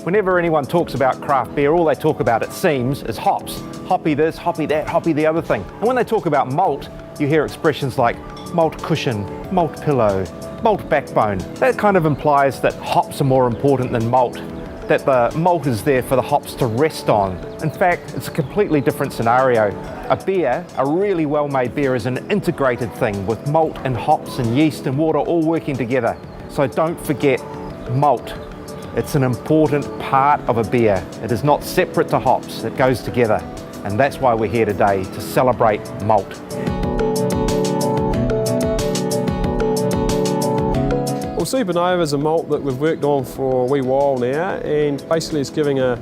Whenever anyone talks about craft beer, all they talk about, it seems, is hops. Hoppy this, hoppy that, hoppy the other thing. And when they talk about malt, you hear expressions like malt cushion, malt pillow, malt backbone. That kind of implies that hops are more important than malt, that the malt is there for the hops to rest on. In fact, it's a completely different scenario. A beer, a really well-made beer, is an integrated thing with malt and hops and yeast and water all working together. So don't forget malt. It's an important part of a beer. It is not separate to hops, it goes together. And that's why we're here today, to celebrate malt. Well, Supernova is a malt that we've worked on for a wee while now, and basically it's giving a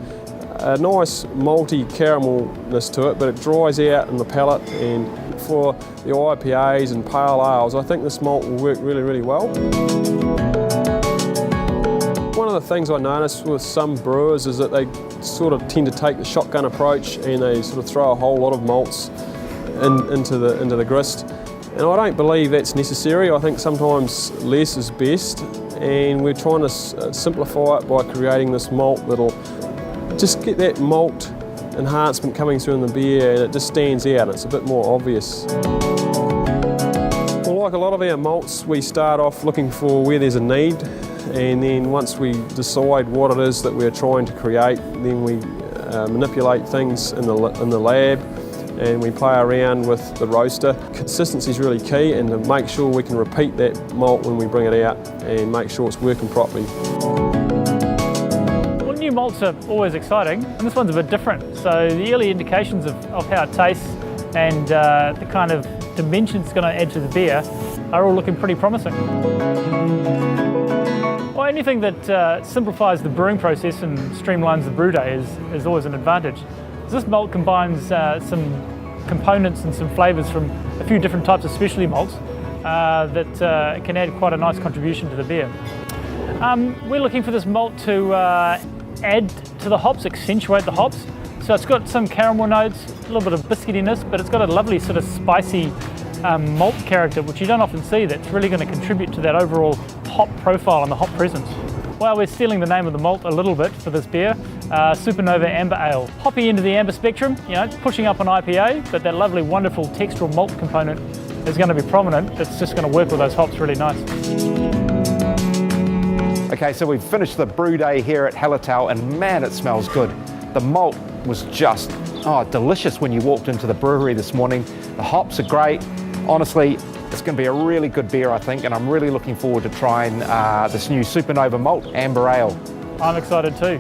nice malty caramelness to it, but it dries out in the palate, and for the IPAs and pale ales, I think this malt will work really, really well. One of the things I noticed with some brewers is that they sort of tend to take the shotgun approach, and they sort of throw a whole lot of malts into the grist. And I don't believe that's necessary. I think sometimes less is best, and we're trying to simplify it by creating this malt that'll just get that malt enhancement coming through in the beer, and it just stands out. It's a bit more obvious. Well, like a lot of our malts, we start off looking for where there's a need, and then once we decide what it is that we're trying to create, then we manipulate things in the lab, and we play around with the roaster. Consistency is really key, and to make sure we can repeat that malt when we bring it out and make sure it's working properly. Well, new malts are always exciting, and this one's a bit different. So the early indications of how it tastes and the kind of dimension it's going to add to the beer are all looking pretty promising. Well, anything that simplifies the brewing process and streamlines the brew day is always an advantage. This malt combines some components and some flavours from a few different types of specialty malts that can add quite a nice contribution to the beer. We're looking for this malt to add to the hops, accentuate the hops. So it's got some caramel notes, a little bit of biscuitiness, but it's got a lovely sort of spicy malt character, which you don't often see, that's really going to contribute to that overall hop profile and the hop presence. Well, we're stealing the name of the malt a little bit for this beer, Supernova Amber Ale. Hoppy into the amber spectrum, you know, pushing up an IPA, but that lovely, wonderful textural malt component is going to be prominent. It's just going to work with those hops really nice. Okay, so we've finished the brew day here at Hallertau, and man, it smells good. The malt was just, delicious when you walked into the brewery this morning. The hops are great. Honestly, it's going to be a really good beer, I think, and I'm really looking forward to trying this new Supernova Malt Amber Ale. I'm excited too.